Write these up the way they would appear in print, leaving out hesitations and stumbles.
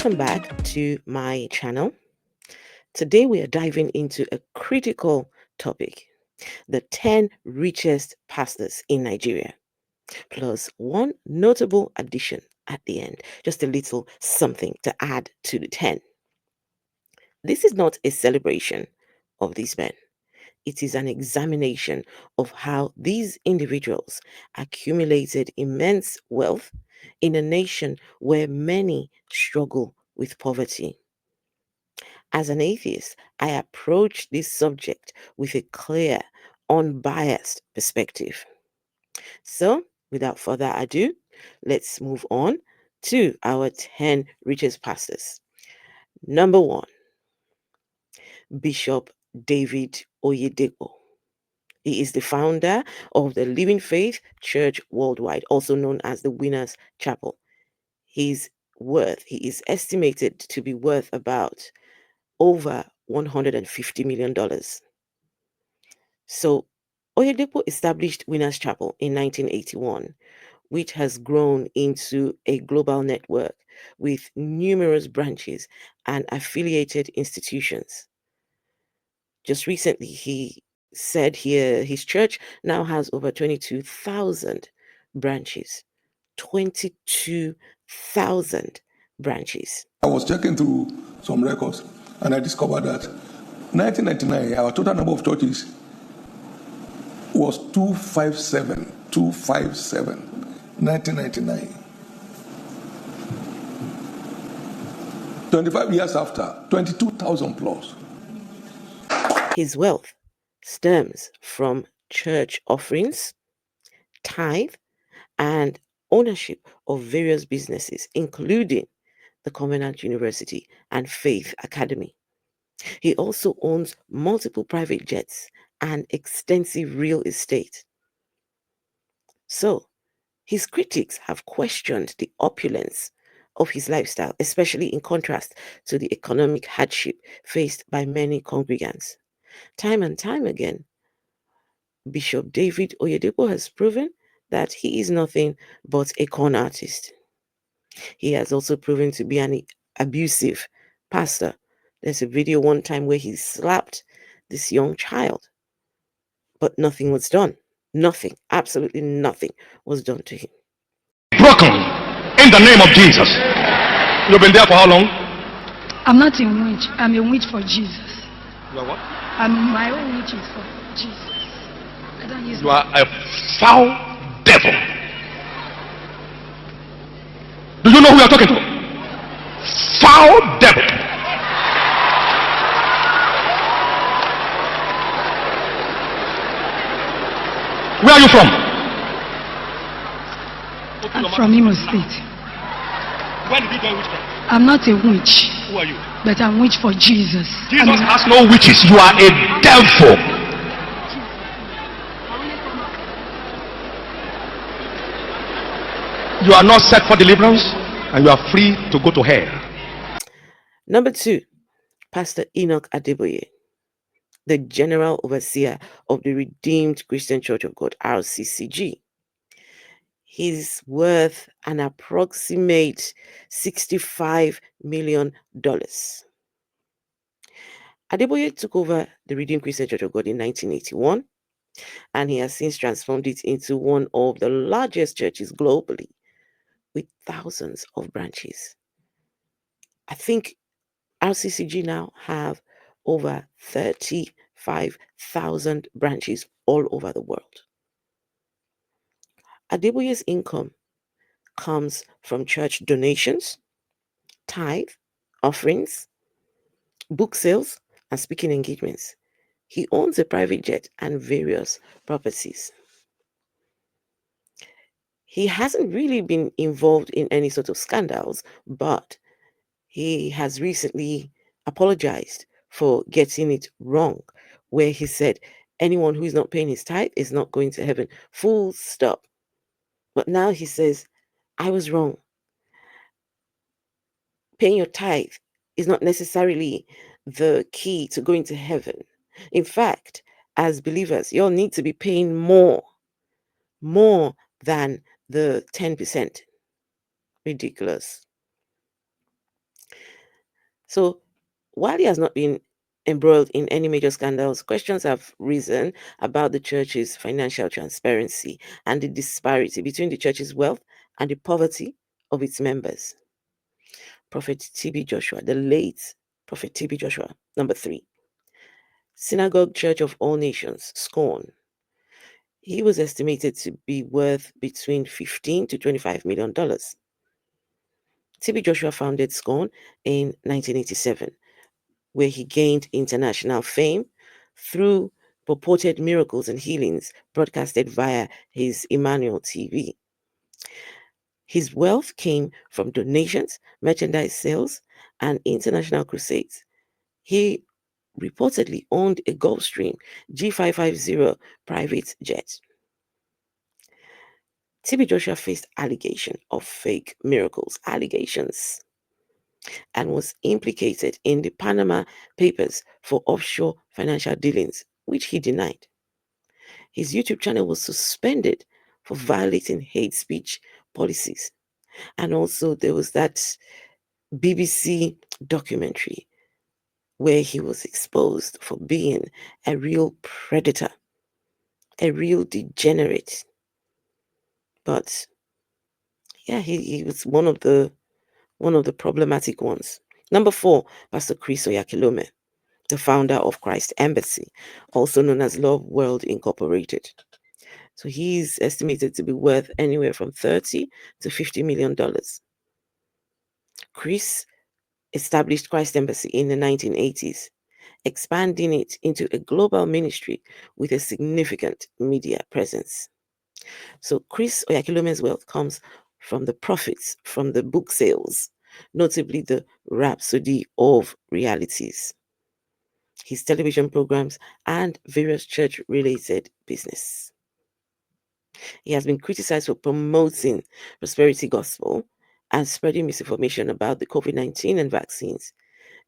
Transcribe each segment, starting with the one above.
Welcome back to my channel. Today we are diving into a critical topic, the 10 richest pastors in Nigeria, plus one notable addition at the end, just a little something to add to the 10. This is not a celebration of these men. It is an examination of how these individuals accumulated immense wealth in a nation where many struggle with poverty. As an atheist, I approach this subject with a clear, unbiased perspective. So, without further ado, let's move on to our 10 richest pastors. Number 1, Bishop David Oyedepo. He is the founder of the Living Faith Church Worldwide, also known as the Winners Chapel. He is estimated to be worth about over $150 million. So, Oyedepo established Winners Chapel in 1981, which has grown into a global network with numerous branches and affiliated institutions. Just recently, he said here his church now has over 22,000 branches. 22,000 branches. I was checking through some records and I discovered that 1999, our total number of churches was 257. 1999. 25 years after, 22,000 plus. His wealth stems from church offerings, tithe, and ownership of various businesses, including the Covenant University and Faith Academy. He also owns multiple private jets and extensive real estate. So, his critics have questioned the opulence of his lifestyle, especially in contrast to the economic hardship faced by many congregants. Time and time again, Bishop David Oyedepo has proven that he is nothing but a con artist. He has also proven to be an abusive pastor. There's a video one time where he slapped this young child, but nothing was done. Nothing, absolutely nothing was done to him. Broken in the name of Jesus. You've been there for how long? I'm not a witch. I'm a witch for Jesus. You are what? My own witch is for Jesus. I don't use. You are a foul devil. Do you know who you are talking to? Foul devil. Where are you from? I'm from Imo State. Where did you join witchcraft? I'm not a witch. Who are you? But I'm witch for Jesus. Jesus has no witches. You are a devil. You are not set for deliverance and you are free to go to hell. Number 2, Pastor Enoch Adeboye, the General Overseer of the Redeemed Christian Church of God, RCCG. He's worth an approximate $65 million. Adeboye took over the Redeemed Christian Church of God in 1981, and he has since transformed it into one of the largest churches globally, with thousands of branches. I think RCCG now have over 35,000 branches all over the world. Adeboye's income comes from church donations, tithe, offerings, book sales, and speaking engagements. He owns a private jet and various properties. He hasn't really been involved in any sort of scandals, but he has recently apologized for getting it wrong, where he said anyone who is not paying his tithe is not going to heaven. Full stop. But now he says, I was wrong. Paying your tithe is not necessarily the key to going to heaven. In fact, as believers, you all need to be paying more than the 10%. Ridiculous. So while he has not been embroiled in any major scandals, questions have risen about the church's financial transparency and the disparity between the church's wealth and the poverty of its members. Prophet T.B. Joshua, the late Prophet T.B. Joshua, number 3. Synagogue Church of All Nations, SCORN. He was estimated to be worth between $15 to $25 million. T.B. Joshua founded SCORN in 1987, where he gained international fame through purported miracles and healings broadcasted via his Emmanuel TV. His wealth came from donations, merchandise sales, and international crusades. He reportedly owned a Gulfstream G550 private jet. TB Joshua faced allegation of fake miracles, allegations, and was implicated in the Panama Papers for offshore financial dealings, which he denied. His YouTube channel was suspended for violating hate speech policies. And also, there was that BBC documentary where he was exposed for being a real predator, a real degenerate. But yeah, he was one of the problematic ones. Number 4, Pastor Chris Oyakilome, the founder of Christ Embassy, also known as Love World Incorporated. So he's estimated to be worth anywhere from $30 to $50 million. Chris established Christ Embassy in the 1980s, expanding it into a global ministry with a significant media presence. So Chris Oyakilome's wealth comes from the profits from the book sales, notably the Rhapsody of Realities, his television programs, and various church-related business. He has been criticized for promoting prosperity gospel and spreading misinformation about the COVID-19 and vaccines.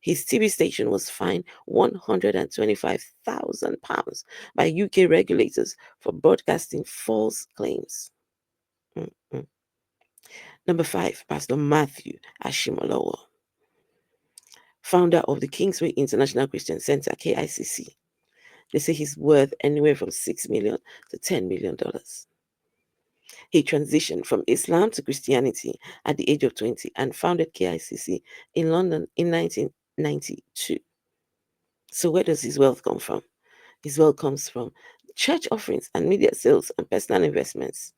His TV station was fined £125,000 by UK regulators for broadcasting false claims. Number 5, Pastor Matthew Ashimolowo, founder of the Kingsway International Christian Center, KICC. They say he's worth anywhere from $6 million to $10 million. He transitioned from Islam to Christianity at the age of 20 and founded KICC in London in 1992. So where does his wealth come from? His wealth comes from church offerings and media sales and personal investments.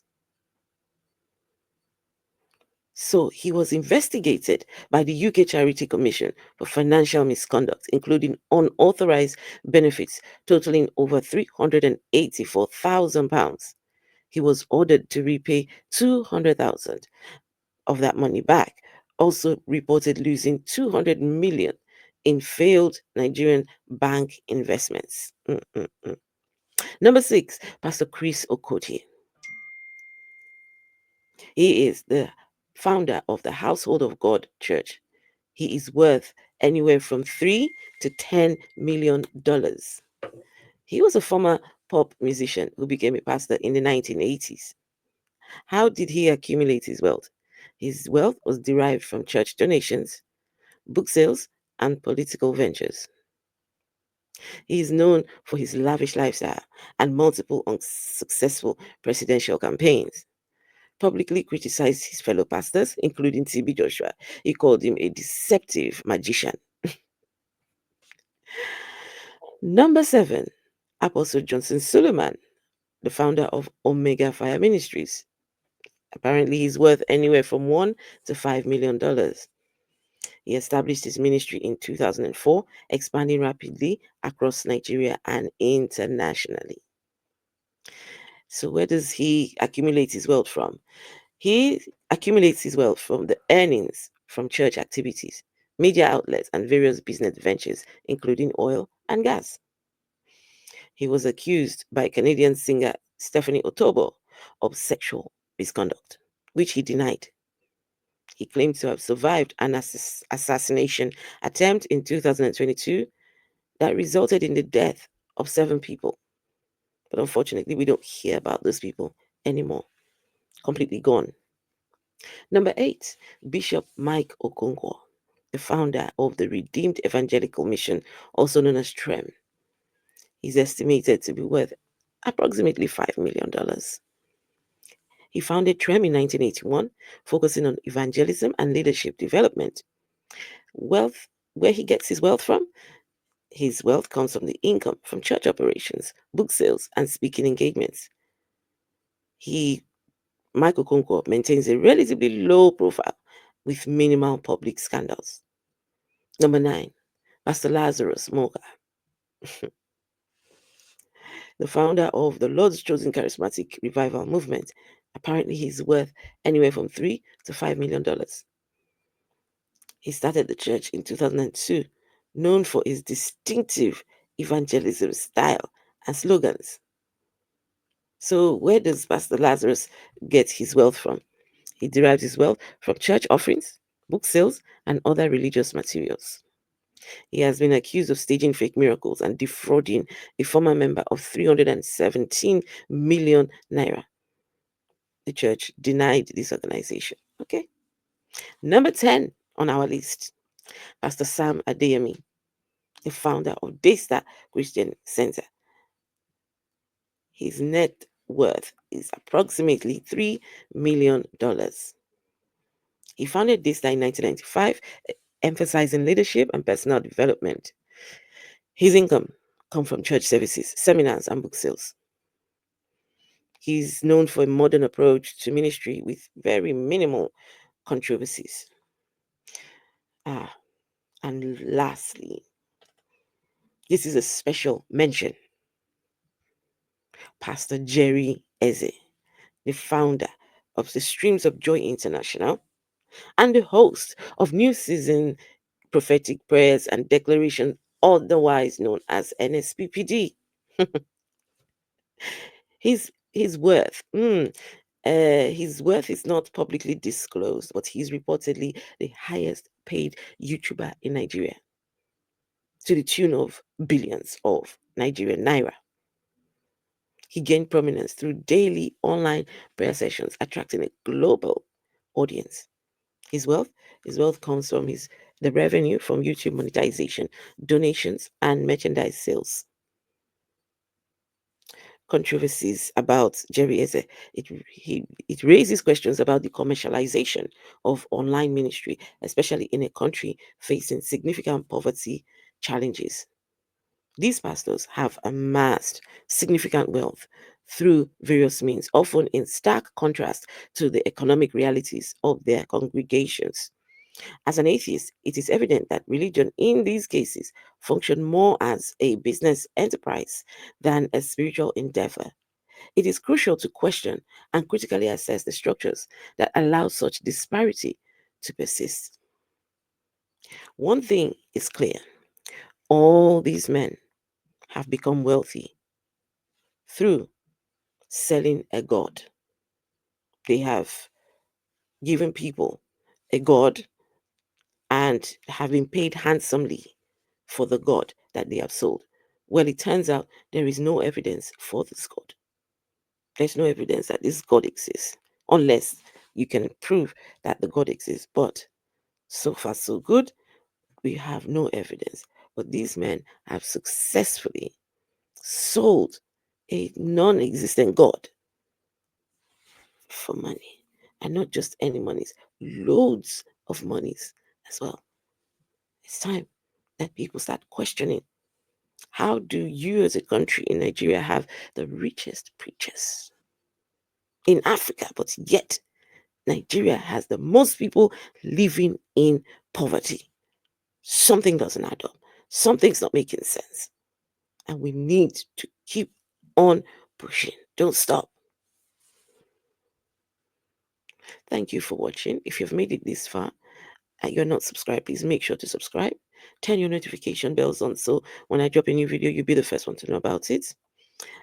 So he was investigated by the UK Charity Commission for financial misconduct, including unauthorized benefits totaling over £384,000. He was ordered to repay £200,000 of that money back. Also reported losing £200 million in failed Nigerian bank investments. Number 6, Pastor Chris Okotie. He is the founder of the Household of God Church. He is worth anywhere from $3 to $10 million. He was a former pop musician who became a pastor in the 1980s. How did he accumulate his wealth? His wealth was derived from church donations, book sales, and political ventures. He is known for his lavish lifestyle and multiple unsuccessful presidential campaigns. Publicly criticized his fellow pastors, including TB Joshua. He called him a deceptive magician. Number 7, Apostle Johnson Suleiman, the founder of Omega Fire Ministries. Apparently, he's worth anywhere from $1 to $5 million. He established his ministry in 2004, expanding rapidly across Nigeria and internationally. So, where does he accumulate his wealth from? He accumulates his wealth from the earnings from church activities, media outlets, and various business ventures, including oil and gas. He was accused by Canadian singer Stephanie Otobo of sexual misconduct, which he denied. He claimed to have survived an assassination attempt in 2022 that resulted in the death of 7 people. But unfortunately, we don't hear about those people anymore. Completely gone. Number 8, Bishop Mike Okonkwo, the founder of the Redeemed Evangelical Mission, also known as TREM. He's estimated to be worth approximately $5 million. He founded TREM in 1981, focusing on evangelism and leadership development. Wealth, where he gets his wealth from? His wealth comes from the income from church operations, book sales, and speaking engagements. Michael Okonkwo maintains a relatively low profile with minimal public scandals. Number 9, Pastor Lazarus Moga, the founder of the Lord's Chosen Charismatic Revival Movement. Apparently, he's worth anywhere from $3 to $5 million. He started the church in 2002, known for his distinctive evangelism style and slogans. So, where does Pastor Lazarus get his wealth from? He derives his wealth from church offerings, book sales, and other religious materials. He has been accused of staging fake miracles and defrauding a former member of 317 million naira. The church denied this organization. Okay. Number 10 on our list, Pastor Sam Adeyemi, the founder of Daystar Christian Center. His net worth is approximately $3 million. He founded Daystar in 1995, emphasizing leadership and personal development. His income comes from church services, seminars, and book sales. He's known for a modern approach to ministry with very minimal controversies. And lastly, this is a special mention. Pastor Jerry Eze, the founder of the Streams of Joy International and the host of New Season Prophetic Prayers and Declaration, otherwise known as NSPPD. His worth. His worth is not publicly disclosed, but he's reportedly the highest paid YouTuber in Nigeria, to the tune of billions of Nigerian naira. He gained prominence through daily online prayer sessions, attracting a global audience. His wealth comes from the revenue from YouTube monetization, donations, and merchandise sales. Controversies about Jerry Eze. It raises questions about the commercialization of online ministry, especially in a country facing significant poverty challenges. These pastors have amassed significant wealth through various means, often in stark contrast to the economic realities of their congregations. As an atheist, it is evident that religion in these cases function more as a business enterprise than a spiritual endeavor. It is crucial to question and critically assess the structures that allow such disparity to persist. One thing is clear: all these men have become wealthy through selling a god. They have given people a god and have been paid handsomely for the god that they have sold. Well, it turns out there is no evidence for this god. There's no evidence that this god exists, unless you can prove that the god exists. But so far, so good. We have no evidence. But these men have successfully sold a non existent god for money. And not just any monies, loads of monies as well. It's time that people start questioning, how do you as a country in Nigeria have the richest preachers in Africa, but yet Nigeria has the most people living in poverty? Something doesn't add up. Something's not making sense. And we need to keep on pushing. Don't stop. Thank you for watching. If you've made it this far and you're not subscribed, please make sure to subscribe. Turn your notification bells on so when I drop a new video, you'll be the first one to know about it.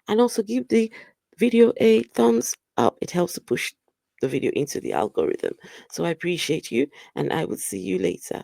And also give the video a thumbs up. It helps to push the video into the algorithm. So I appreciate you, and I will see you later.